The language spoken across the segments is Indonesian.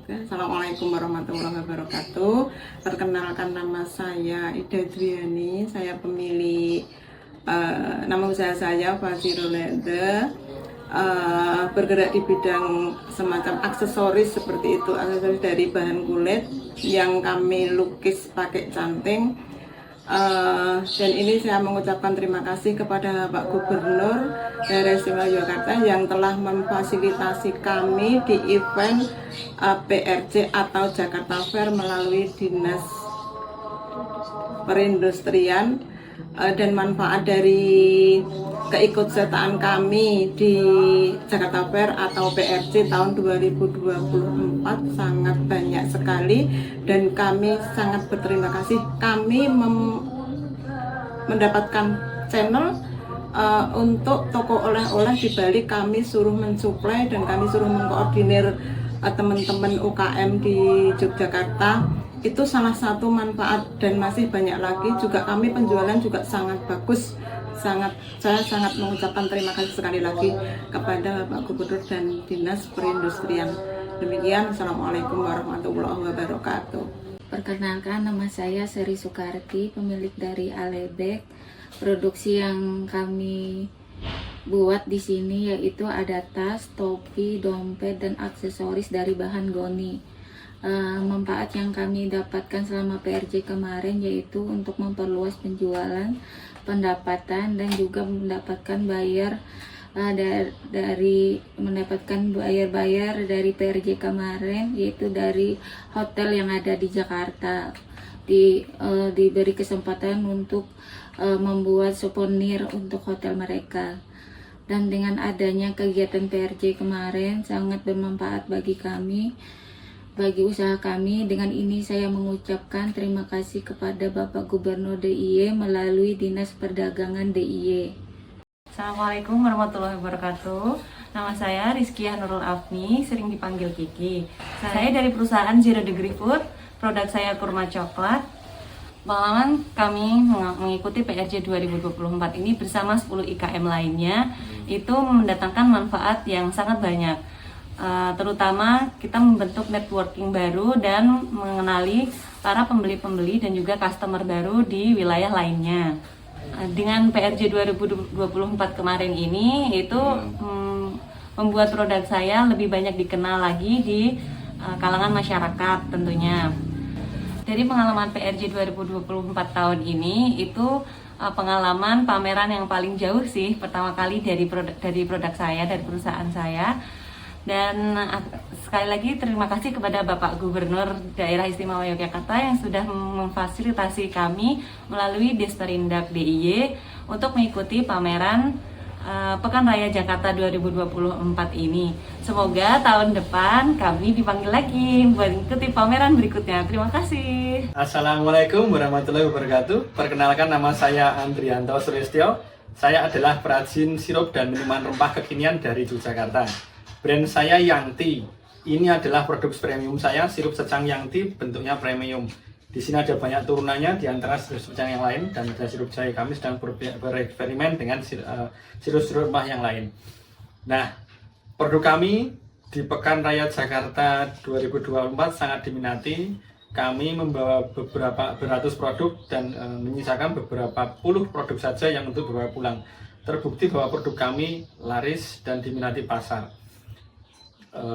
Oke, Assalamualaikum warahmatullahi wabarakatuh. Perkenalkan, nama saya Ida Driani. Saya pemilik nama usaha saya Fazirul Leather. Bergerak di bidang semacam aksesoris seperti itu, aksesoris dari bahan kulit yang kami lukis pakai canting. Dan ini saya mengucapkan terima kasih kepada Pak Gubernur Daerah Istimewa Yogyakarta yang telah memfasilitasi kami di event PRJ atau Jakarta Fair melalui Dinas Perindustrian, dan manfaat dari keikutsertaan kami di Jakarta Fair atau PRJ tahun 2024 sangat banyak sekali, dan kami sangat berterima kasih. Kami mendapatkan channel untuk toko oleh-oleh, di balik kami suruh mensuplai dan kami suruh mengkoordinir teman-teman UKM di Yogyakarta. Itu salah satu manfaat, dan masih banyak lagi. Juga kami penjualan juga sangat bagus. Saya sangat mengucapkan terima kasih sekali lagi kepada Bapak Gubernur dan Dinas Perindustrian. Demikian, Assalamualaikum warahmatullahi wabarakatuh. Perkenalkan, nama saya Seri Sukarti, pemilik dari Alebek. Produksi yang kami buat di sini yaitu ada tas, topi, dompet, dan aksesoris dari bahan goni. Manfaat yang kami dapatkan selama PRJ kemarin yaitu untuk memperluas penjualan, pendapatan, dan juga mendapatkan bayar dari PRJ kemarin, yaitu dari hotel yang ada di Jakarta. Diberi kesempatan untuk membuat souvenir untuk hotel mereka. Dan dengan adanya kegiatan PRJ kemarin sangat bermanfaat bagi kami, bagi usaha kami. Dengan ini saya mengucapkan terima kasih kepada Bapak Gubernur DIY melalui Dinas Perdagangan DIY. Assalamualaikum warahmatullahi wabarakatuh. Nama saya Rizkia Nurul Afni, sering dipanggil Kiki. Saya dari perusahaan Zero Degree Food. Produk saya kurma coklat. Pengalaman kami mengikuti PRJ 2024 ini bersama 10 IKM lainnya itu mendatangkan manfaat yang sangat banyak. Terutama kita membentuk networking baru dan mengenali para pembeli-pembeli dan juga customer baru di wilayah lainnya. Dengan PRJ 2024 kemarin ini itu membuat produk saya lebih banyak dikenal lagi di kalangan masyarakat tentunya. Dari pengalaman PRJ 2024 tahun ini itu pengalaman pameran yang paling jauh sih, pertama kali dari produk saya, dari perusahaan saya. Dan sekali lagi terima kasih kepada Bapak Gubernur Daerah Istimewa Yogyakarta yang sudah memfasilitasi kami melalui Disperindak DIY untuk mengikuti pameran Pekan Raya Jakarta 2024 ini. Semoga tahun depan kami dipanggil lagi buat mengikuti pameran berikutnya. Terima kasih. Assalamualaikum warahmatullahi wabarakatuh. Perkenalkan, nama saya Andrianto Suristyo. Saya adalah perajin sirup dan minuman rempah kekinian dari Yogyakarta. Brand saya Yangti. Ini adalah produk premium saya, sirup secang Yangti, bentuknya premium. Di sini ada banyak turunannya di antara sirup secang yang lain, dan ada sirup jahe. Kami sedang bereksperimen dengan sirup-sirup rempah yang lain. Nah, produk kami di Pekan Raya Jakarta 2024 sangat diminati. Kami membawa beratus produk dan menyisakan beberapa puluh produk saja yang untuk dibawa pulang. Terbukti bahwa produk kami laris dan diminati pasar.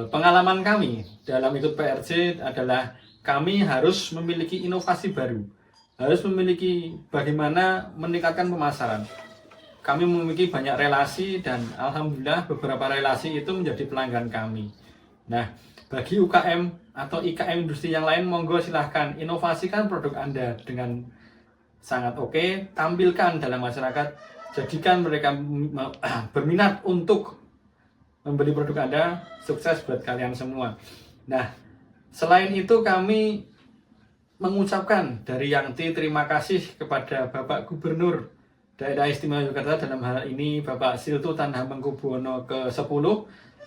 Pengalaman kami dalam ikut PRJ adalah kami harus memiliki inovasi baru, harus memiliki bagaimana meningkatkan pemasaran. Kami memiliki banyak relasi dan alhamdulillah beberapa relasi itu menjadi pelanggan kami. Nah, bagi UKM atau IKM industri yang lain, monggo silahkan inovasikan produk Anda dengan sangat oke, tampilkan dalam masyarakat, jadikan mereka berminat untuk membeli produk Anda. Sukses buat kalian semua. Nah, selain itu kami mengucapkan dari Yangti terima kasih kepada Bapak Gubernur Daerah Istimewa Yogyakarta, dalam hal ini Bapak Siltutan Hamengkubuwono ke-10,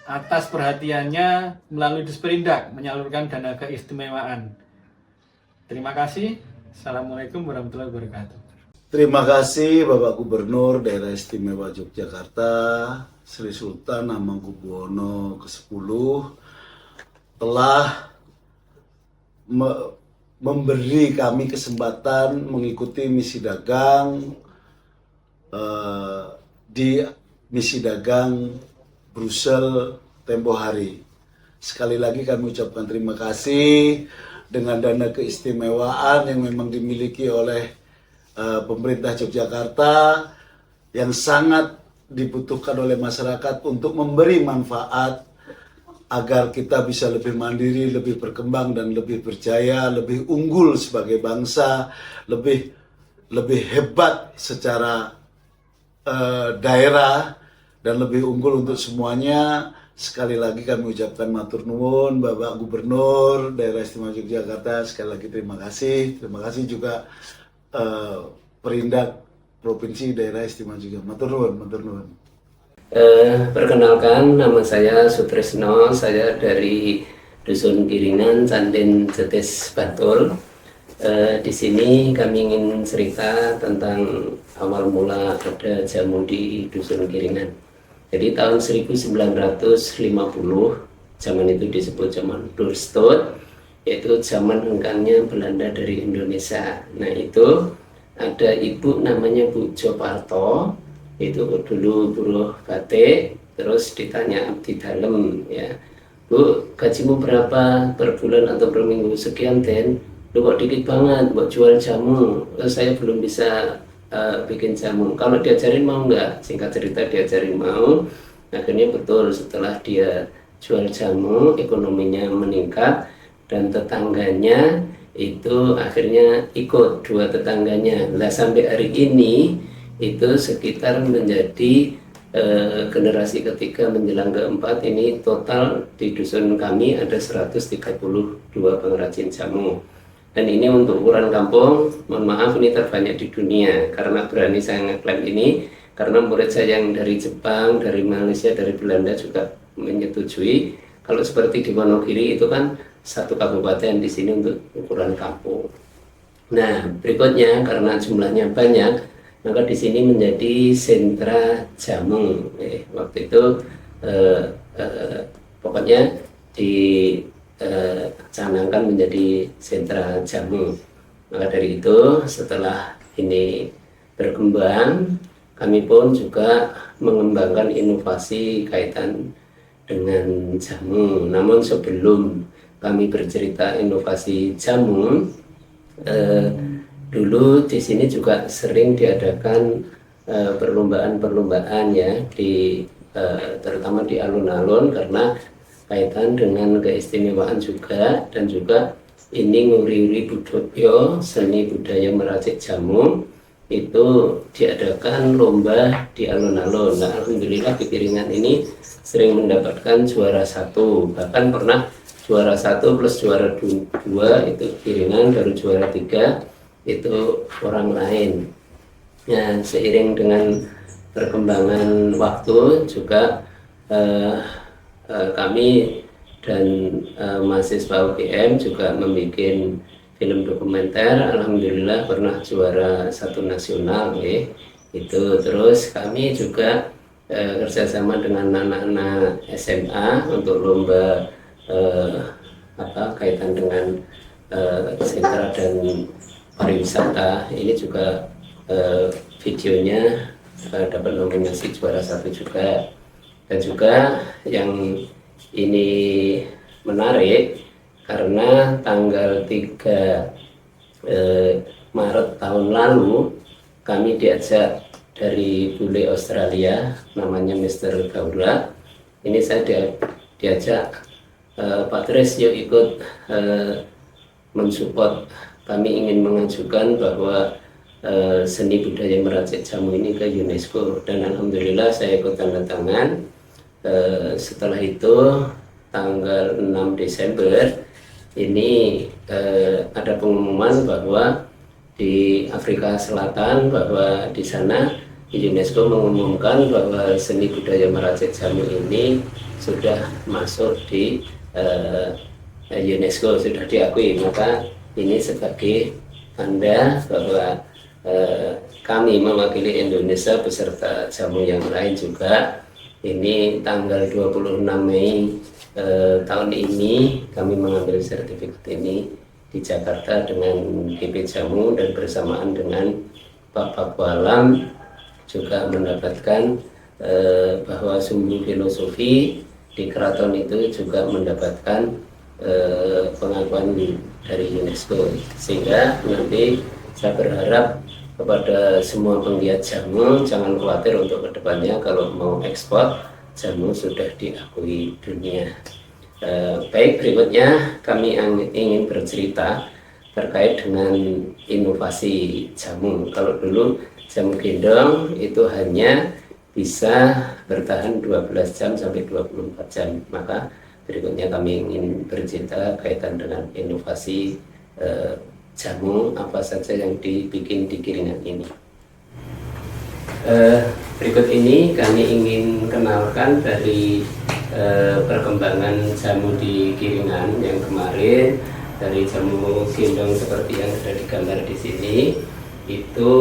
atas perhatiannya melalui Disperindak menyalurkan dana keistimewaan. Terima kasih. Assalamualaikum warahmatullahi wabarakatuh. Terima kasih Bapak Gubernur Daerah Istimewa Yogyakarta, Sri Sultan Hamengkubuwono ke-10, telah memberi kami kesempatan mengikuti misi dagang di misi dagang Brussels tempo hari. Sekali lagi kami ucapkan terima kasih dengan dana keistimewaan yang memang dimiliki oleh pemerintah Yogyakarta yang sangat dibutuhkan oleh masyarakat untuk memberi manfaat agar kita bisa lebih mandiri, lebih berkembang dan lebih berjaya, lebih unggul sebagai bangsa, lebih hebat secara daerah dan lebih unggul untuk semuanya. Sekali lagi kami ucapkan matur nuwun Bapak Gubernur Daerah Istimewa Yogyakarta. Sekali lagi terima kasih. Terima kasih juga Perindak Provinsi Daerah Istimewa Yogyakarta. Matur nuwun, matur nuwun. Perkenalkan, nama saya Sutresno, saya dari Dusun Giringan, Canden Jetis Bantul. Di sini kami ingin cerita tentang awal mula ada jamu di Dusun Giringan. Jadi tahun 1950, zaman itu disebut zaman Doorstoot, yaitu zaman hengkangnya Belanda dari Indonesia. Nah itu ada ibu namanya Bu Joparto, itu dulu buruh batik, terus ditanya abdi dalam, ya Bu, gajimu berapa per bulan atau per minggu? Sekian Den. Lu kok dikit banget buat jual jamu, saya belum bisa bikin jamu. Kalau diajarin mau nggak? Singkat cerita diajarin mau. Akhirnya betul, setelah dia jual jamu ekonominya meningkat dan tetangganya itu akhirnya ikut, dua tetangganya. Nah sampai hari ini itu sekitar menjadi generasi ketiga menjelang keempat, ini total di dusun kami ada 132 pengrajin jamu. Dan ini untuk ukuran kampung, mohon maaf ini terbanyak di dunia. Karena berani saya ngeklaim ini, karena murid saya yang dari Jepang, dari Malaysia, dari Belanda juga menyetujui. Kalau seperti di Wonogiri itu kan satu kabupaten, di sini untuk ukuran kampung. Nah berikutnya karena jumlahnya banyak, maka di sini menjadi sentra jamu. Waktu itu pokoknya dicanangkan menjadi sentra jamu. Maka dari itu setelah ini berkembang, kami pun juga mengembangkan inovasi kaitan dengan jamu. Namun sebelum kami bercerita inovasi jamu, dulu di sini juga sering diadakan perlombaan-perlombaan ya, terutama di alun-alun karena kaitan dengan keistimewaan juga, dan juga ini nguri-uri budaya seni budaya meracik jamu itu diadakan lomba di alun-alun. Nah, alhamdulillah di Giringan ini sering mendapatkan juara 1, bahkan pernah juara 1 plus juara 2 itu Giringan, baru juara 3 itu orang lain. Nah, seiring dengan perkembangan waktu juga kami dan mahasiswa UGM juga membuat film dokumenter. Alhamdulillah pernah juara 1 nasional ya. Itu terus kami juga kerjasama dengan anak-anak SMA untuk lomba kaitan dengan sentra dan pariwisata. Ini juga videonya dapat nominasi juara 1 juga. Dan juga yang ini menarik karena tanggal 3 Maret tahun lalu kami diajak dari bule Australia namanya Mr. Gaula. Ini saya diajak Pak Tris yuk ikut mensupport. Kami ingin mengajukan bahwa seni budaya meracik jamu ini ke UNESCO, dan alhamdulillah saya ikut tanda tangan. Setelah itu tanggal 6 Desember ini ada pengumuman bahwa di Afrika Selatan, bahwa di sana UNESCO mengumumkan bahwa seni budaya meracik jamu ini sudah masuk di UNESCO, sudah diakui. Maka ini sebagai tanda bahwa kami mewakili Indonesia beserta jamu yang lain juga. Ini tanggal 26 Mei tahun ini kami mengambil sertifikat ini di Jakarta dengan GP Jamu, dan bersamaan dengan Pak Pakualam juga mendapatkan bahwa sumbu filosofi di keraton itu juga mendapatkan pengakuan dari UNESCO, sehingga nanti saya berharap kepada semua penggiat jamu jangan khawatir untuk kedepannya kalau mau ekspor jamu sudah diakui dunia. Baik, berikutnya kami ingin bercerita terkait dengan inovasi jamu. Kalau dulu jamu gendong itu hanya bisa bertahan 12 jam sampai 24 jam, maka berikutnya kami ingin bercerita kaitan dengan inovasi jamu apa saja yang dibikin di Kiringan ini. Berikut ini kami ingin kenalkan dari perkembangan jamu di Kiringan yang kemarin. Dari jamu gendong seperti yang sudah digambar di sini, itu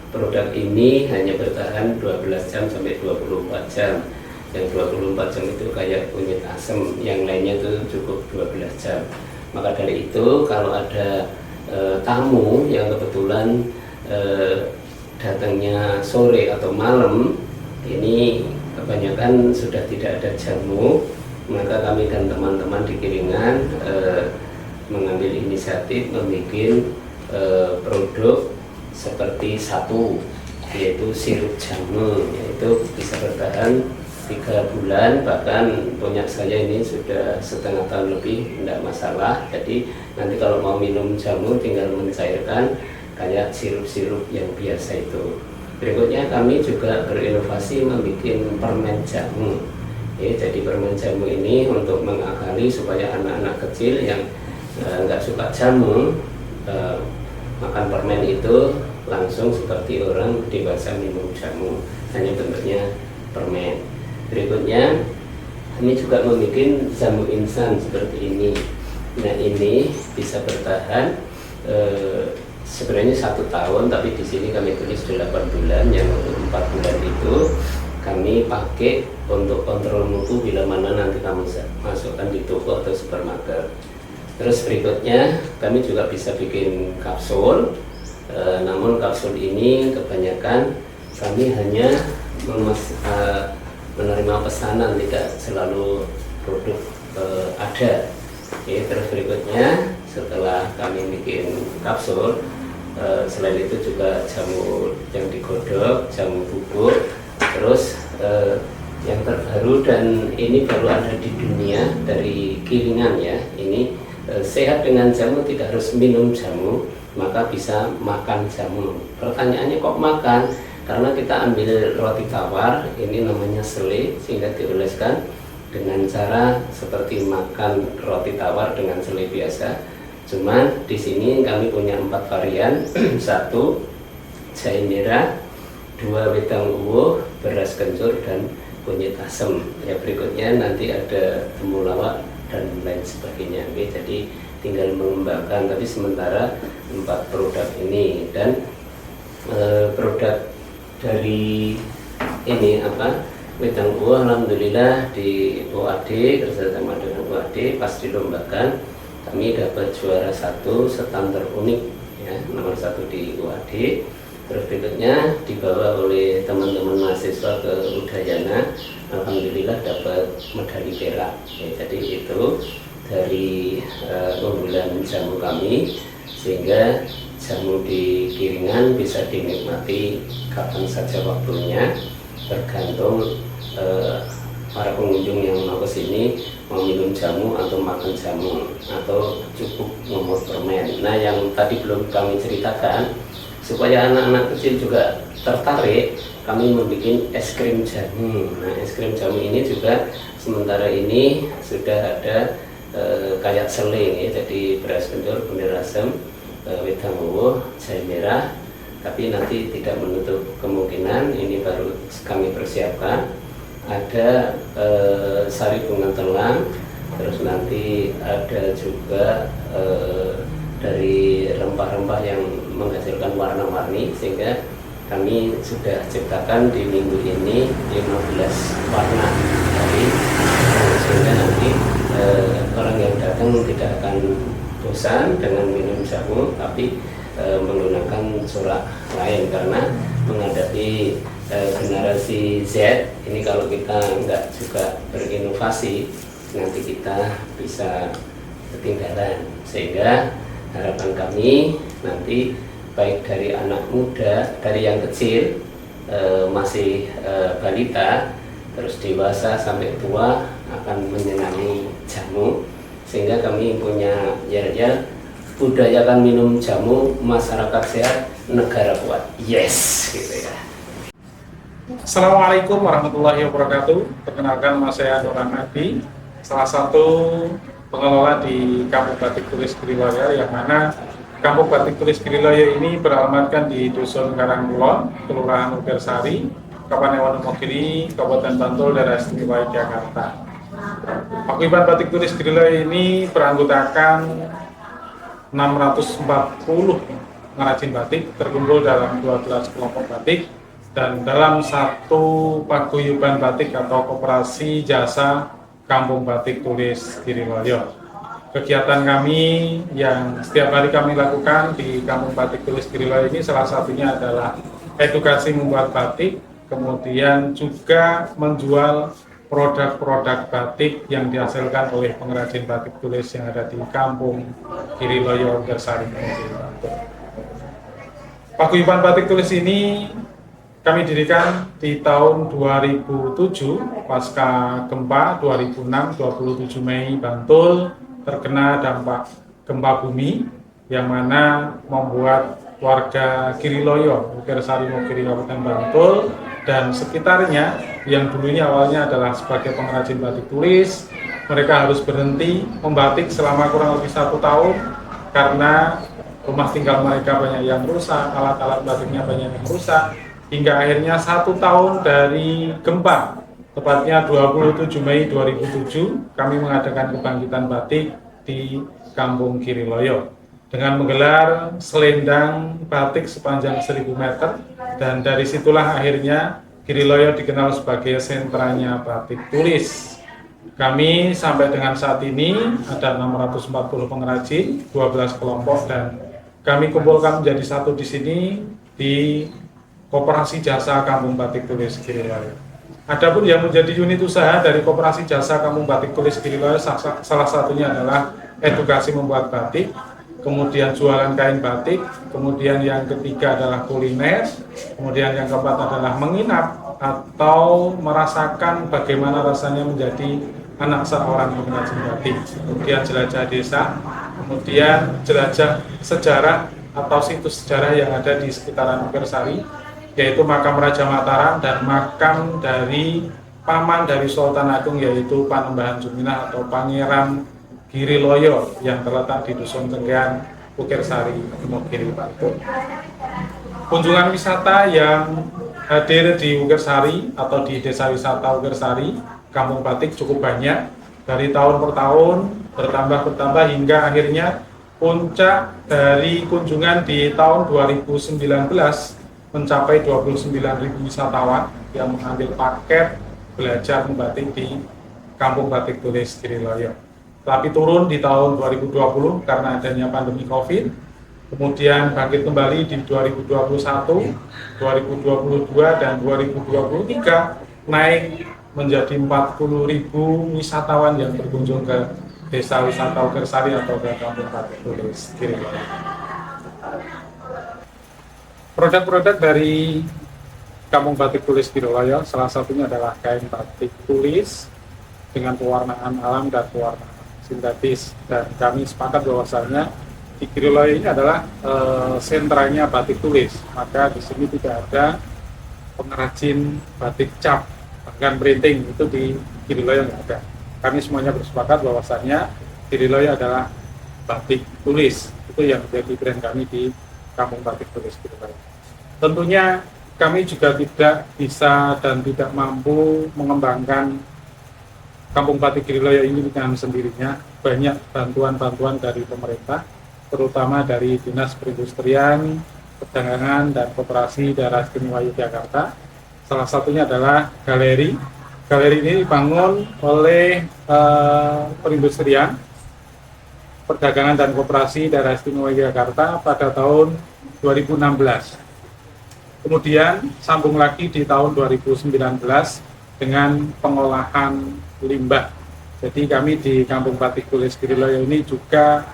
produk ini hanya bertahan 12 jam sampai 24 jam. Yang 24 jam itu kayak kunyit asem, yang lainnya itu cukup 12 jam. Maka dari itu kalau ada tamu yang kebetulan datangnya sore atau malam, ini kebanyakan sudah tidak ada jamu, maka kami dan teman-teman di Kiringan mengambil inisiatif membuat produk seperti satu, yaitu sirup jamu, yaitu bisa bertahan 3 bulan, bahkan punya saya ini sudah setengah tahun lebih, tidak masalah. Jadi nanti kalau mau minum jamu tinggal mencairkan kayak sirup-sirup yang biasa itu. Berikutnya kami juga berinovasi membuat permen jamu. Jadi permen jamu ini untuk mengakali supaya anak-anak kecil yang nggak suka jamu makan permen itu langsung seperti orang dewasa minum jamu, hanya bentuknya permen. Berikutnya kami juga membuat jamu instan seperti ini. Nah, ini bisa bertahan sebenarnya 1 tahun, tapi di sini kami tulis 8 bulan. Yang untuk 4 bulan itu kami pakai untuk kontrol mutu bila mana nanti kami masukkan di toko atau supermarket. Terus berikutnya kami juga bisa bikin kapsul, namun kapsul ini kebanyakan kami hanya menerima pesanan, tidak selalu produk ada. Terus berikutnya setelah kami bikin kapsul, selain itu juga jamu yang digodok, jamu bubuk. Terus yang terbaru dan ini baru ada di dunia dari Kiringan ya, ini sehat dengan jamu, tidak harus minum jamu, maka bisa makan jamu. Pertanyaannya kok makan? Karena kita ambil roti tawar, ini namanya selai, sehingga dioleskan dengan cara seperti makan roti tawar dengan selai biasa. Cuman di sini kami punya 4 varian, 1 jahe merah, 2 wedang uwuh, beras kencur, dan kunyit asem. Ya, berikutnya nanti ada temulawak dan lain sebagainya. Jadi tinggal mengembangkan, tapi sementara 4 produk ini. Dan produk dari ini wedang uwuh, alhamdulillah di OAD, kerjasama dengan OAD pas dilombakan kami dapat juara 1 standar unik ya, nomor 1 di OAD. Terus berikutnya dibawa oleh teman-teman mahasiswa ke Udayana, alhamdulillah dapat medali perak ya. Jadi itu dari unggulan jamu kami, sehingga jamu di Kiringan bisa dinikmati kapan saja waktunya, tergantung para pengunjung yang mau ke sini mau minum jamu atau makan jamu atau cukup ngomot permen. Nah, yang tadi belum kami ceritakan, supaya anak-anak kecil juga tertarik, kami membuat es krim jamu. Nah, es krim jamu ini juga sementara ini sudah ada kayak seling ya, jadi beras kencur, bendera asem, wedang uwuh, jahe merah. Tapi nanti tidak menutup kemungkinan, ini baru kami persiapkan, ada sari bunga telang, terus nanti ada juga dari rempah-rempah yang menghasilkan warna-warni, sehingga kami sudah ciptakan di minggu ini 15 warna dari, sehingga nanti orang yang datang tidak akan bosan dengan minum jamu, tapi menggunakan corak lain, karena menghadapi generasi Z ini kalau kita nggak juga berinovasi nanti kita bisa ketinggalan. Sehingga harapan kami nanti baik dari anak muda, dari yang kecil masih balita, terus dewasa sampai tua akan menyenangi jamu, sehingga kami punya yel-yel budayakan minum jamu, masyarakat sehat, negara kuat. Yes, gitu ya. Assalamualaikum warahmatullahi wabarakatuh. Perkenalkan, nama saya Nur Ahmadi, salah satu pengelola di Kampung Batik Tulis Giriloyo, yang mana Kampung Batik Tulis Giriloyo ini beralamatkan di Dusun Karangkulon, Kelurahan Ugersari, Kabupaten Wonogiri, Kabupaten Bantul, Daerah Istimewa Yogyakarta. Paguyuban Batik Tulis Giriloyo ini beranggotakan 640 pengrajin batik, terkumpul dalam 12 kelompok batik, dan dalam satu paguyuban batik atau koperasi jasa Kampung Batik Tulis Giriloyo. Kegiatan kami yang setiap hari kami lakukan di Kampung Batik Tulis Giriloyo ini salah satunya adalah edukasi membuat batik, kemudian juga menjual produk-produk batik yang dihasilkan oleh pengrajin batik tulis yang ada di Kampung Giriloyo Ugersari. Paguyuban Batik Tulis ini kami dirikan di tahun 2007 pasca gempa 2006, 27 Mei Bantul terkena dampak gempa bumi yang mana membuat warga Giriloyo, Ugersari Mogiri, Kabupaten Bantul dan sekitarnya yang dulunya awalnya adalah sebagai pengrajin batik tulis, mereka harus berhenti membatik selama kurang lebih 1 tahun karena rumah tinggal mereka banyak yang rusak, alat-alat batiknya banyak yang rusak, hingga akhirnya 1 tahun dari gempa, tepatnya 27 Mei 2007, kami mengadakan kebangkitan batik di Kampung Giriloyo dengan menggelar selendang batik sepanjang 1000 meter, dan dari situlah akhirnya Giriloyo dikenal sebagai sentranya batik tulis. Kami sampai dengan saat ini ada 640 pengrajin, 12 kelompok, dan kami kumpulkan menjadi satu di sini di Koperasi Jasa Kampung Batik Tulis Giriloyo. Adapun yang menjadi unit usaha dari Koperasi Jasa Kampung Batik Tulis Giriloyo salah satunya adalah edukasi membuat batik, kemudian jualan kain batik, kemudian yang ketiga adalah kuliner, kemudian yang keempat adalah menginap atau merasakan bagaimana rasanya menjadi anak seorang pengrajin batik, kemudian jelajah desa, kemudian jelajah sejarah atau situs sejarah yang ada di sekitaran Ugersari, yaitu makam Raja Mataram dan makam dari paman dari Sultan Agung, yaitu Panembahan Juminah atau Pangeran Giriloyo yang terletak di Dusun Cengkean, Ugersari, Mogiri, Bantul. Kunjungan wisata yang hadir di Ugersari atau di Desa Wisata Ugersari, Kampung Batik cukup banyak. Dari tahun per tahun bertambah hingga akhirnya puncak dari kunjungan di tahun 2019 mencapai 29.000 wisatawan yang mengambil paket belajar membatik di Kampung Batik Tulis Giriloyo. Tapi turun di tahun 2020 karena adanya pandemi COVID, kemudian bangkit kembali di 2021, 2022, dan 2023 naik menjadi 40.000 wisatawan yang berkunjung ke Desa Wisata Ugersari atau ke Kampung Batik Tulis Giriloyo. Produk-produk dari Kampung Batik Tulis Giriloyo salah satunya adalah kain batik tulis dengan pewarnaan alam dan pewarnaan sintetis, dan kami sepakat bahwasanya di Giriloyo ini adalah sentranya batik tulis, maka di sini tidak ada pengrajin batik cap, bahkan printing itu di Giriloyo nggak ada. Kami semuanya bersepakat bahwasanya Giriloyo adalah batik tulis, itu yang menjadi brand kami di Kampung Batik Tulis Giriloyo. Tentunya kami juga tidak bisa dan tidak mampu mengembangkan Kampung Batik Giriloyo ini dengan sendirinya. Banyak bantuan-bantuan dari pemerintah, terutama dari Dinas Perindustrian, Perdagangan, dan Koperasi Daerah Istimewa Yogyakarta. Salah satunya adalah galeri. Galeri ini dibangun oleh perindustrian Perdagangan dan Koperasi Daerah Istimewa Yogyakarta pada tahun 2016. Kemudian sambung lagi di tahun 2019 dengan pengolahan limbah. Jadi kami di Kampung Batik Tulis Giriloyo ini juga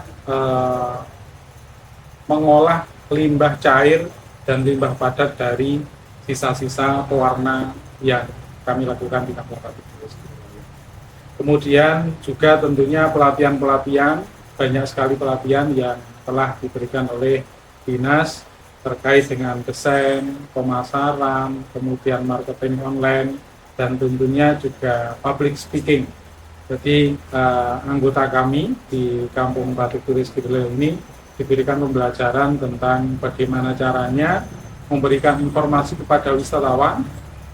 mengolah limbah cair dan limbah padat dari sisa-sisa pewarna yang kami lakukan di Kampung Batik Tulis Giriloyo. Kemudian juga tentunya pelatihan-pelatihan, banyak sekali pelatihan yang telah diberikan oleh dinas terkait dengan desain, pemasaran, kemudian marketing online, dan tentunya juga public speaking. Jadi anggota kami di Kampung Batik Tulis Giriloyo ini diberikan pembelajaran tentang bagaimana caranya memberikan informasi kepada wisatawan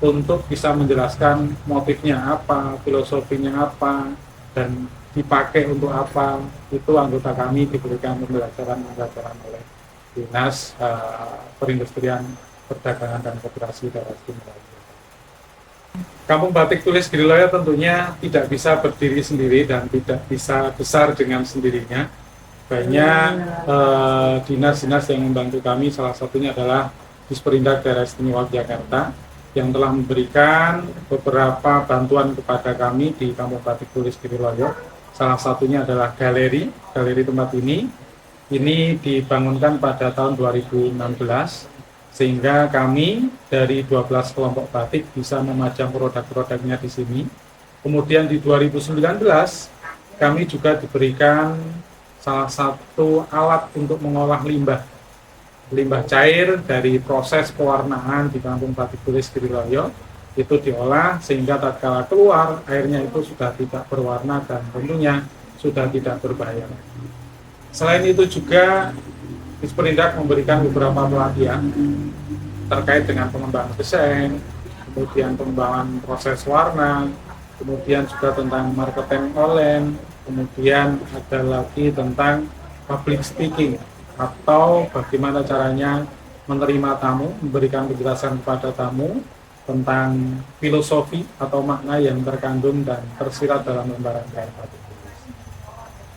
untuk bisa menjelaskan motifnya apa, filosofinya apa, dan dipakai untuk apa. Itu anggota kami diberikan pembelajaran oleh Dinas Perindustrian, Perdagangan dan Koperasi Daerah Istimewa Yogyakarta. Kampung Batik Tulis Giriloyo tentunya tidak bisa berdiri sendiri dan tidak bisa besar dengan sendirinya. Banyak dinas-dinas yang membantu kami, salah satunya adalah Disperindak Daerah Istimewa Yogyakarta yang telah memberikan beberapa bantuan kepada kami di Kampung Batik Tulis Giriloyo. Salah satunya adalah galeri tempat ini dibangunkan pada tahun 2016 sehingga kami dari 12 kelompok batik bisa memajang produk-produknya di sini. Kemudian di 2019 kami juga diberikan salah satu alat untuk mengolah limbah cair dari proses pewarnaan di Kampung Batik Tulis Giriloyo. Itu diolah sehingga tatkala keluar airnya itu sudah tidak berwarna dan tentunya sudah tidak berbahaya. Selain itu juga Disperindak memberikan beberapa pelatihan terkait dengan pengembangan desain, kemudian pengembangan proses warna, kemudian juga tentang marketing online, kemudian ada lagi tentang public speaking atau bagaimana caranya menerima tamu, memberikan penjelasan kepada tamu tentang filosofi atau makna yang terkandung dan tersirat dalam lembaran kain batik.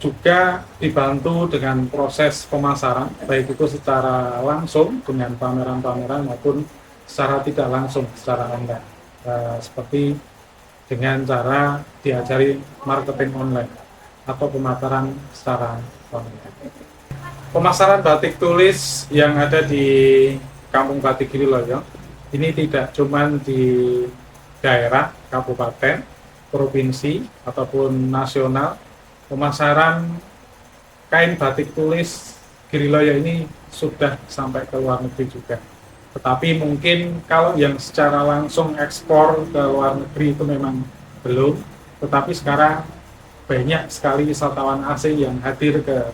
Juga dibantu dengan proses pemasaran, baik itu secara langsung dengan pameran-pameran maupun secara tidak langsung, secara online. Seperti dengan cara diajari marketing online atau pemasaran secara online. Pemasaran batik tulis yang ada di Kampung Batik Giriloyo ini tidak cuma di daerah, kabupaten, provinsi, ataupun nasional. Pemasaran kain batik tulis Giriloyo ini sudah sampai ke luar negeri juga. Tetapi mungkin kalau yang secara langsung ekspor ke luar negeri itu memang belum. Tetapi sekarang banyak sekali wisatawan asing yang hadir ke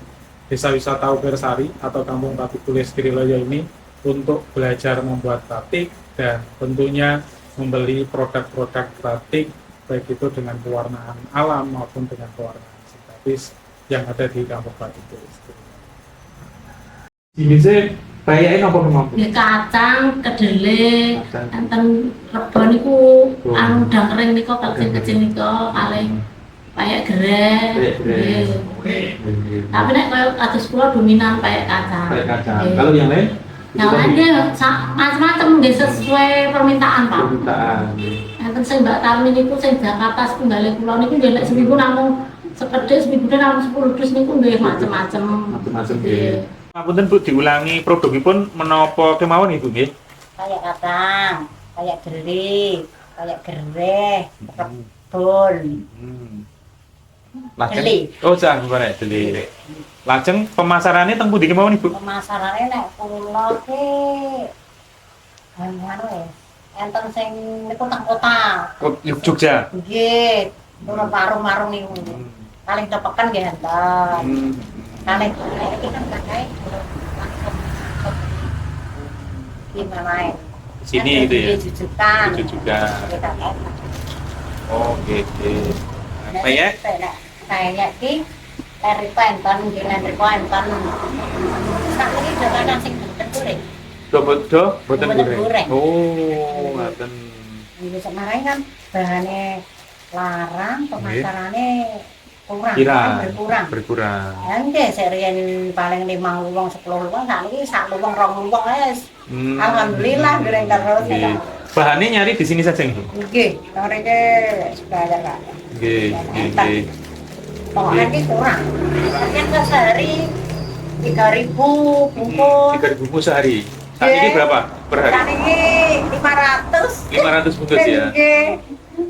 Desa Wisata Ubersari atau Kampung Batik Tulis Giriloyo ini untuk belajar membuat batik dan tentunya membeli produk-produk batik baik itu dengan pewarnaan alam maupun dengan pewarnaan yang ada di Kampung Batik Tulis. Ini sih kayaknya apa memang? Ya kacang, kedelai, enten rebon niku anu udang kering niku kecil-kecil niku paling kayak gereh. Tapi nek koyo kados kula dominan kayak kacang. Kayak kacang. Kalau yang lain? Yang lain dia macam-macam nggih sesuai permintaan, Pak. Permintaan. Enten sing Mbak Tarmi niku sing Jakarta setunggal kula niku nggih nek seminggu namung sekedhik seminggu namung 10 dus niku nggih macam-macam. Macam-macam nggih. Ngapunten Bu, diulangi produkipun menapa kemawon Ibu nggih? Kayak kacang, kayak geri, kayak gereh, rebon. Lajeng. Oh, jangan barek deli. Lajeng pemasarannya teng pundi kemawon Ibu? Pemasarannya nek kula ki anu ya. Enten sing niku teng kota. Jogja. Nggih, ora warung-warung niku. Paling cepekan nggih enten. Paling iki kan kae gimana Sini itu ya. Jujukan. Jujukan. Oh, gitu. Kayak Kayak ki leri enten nggih leri enten. Sak iki dolanan sing goreng. boten goreng. Oh, ngaten. Iki semarang kan bahane larang, pemasarannya kurang, Kira berkurang. berkurang. Ya nggih, serian paling 5 luwung 10 luwung, sakniki 1 luwung 2 luwung wis. Alhamdulillah dereng terus. Nggih. Bahannya nyari di sini saja nggih. Nggih, mriki bayar Pak. Nggih, nggih. Pokoknya ini kurang. Ternyata sehari 3.000 bungkus. 3.000 bungkus sehari. Saat ini berapa per hari? Saat ini 500. 500 bungkus ya. Nggih.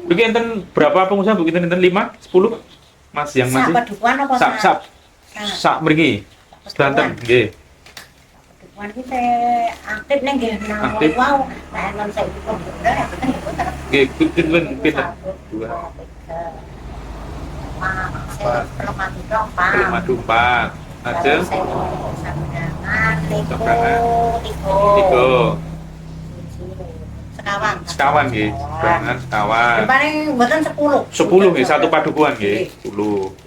Bagi enten berapa pengusaha? Bagi enten 5, 10? Mas yang masih? Sak padukuan apa Sak mriki. Banten, nggih. Padukuan iki aktif ning nggih nang Aktif. wau. Nah, non saya itu bener, Nggih, pinten? 2. Madu 4. Ajeng. Tiga. Sekawan nggih. Barengan sekawan. Paling mboten 10. 10 nggih, satu padukuan nggih. 10.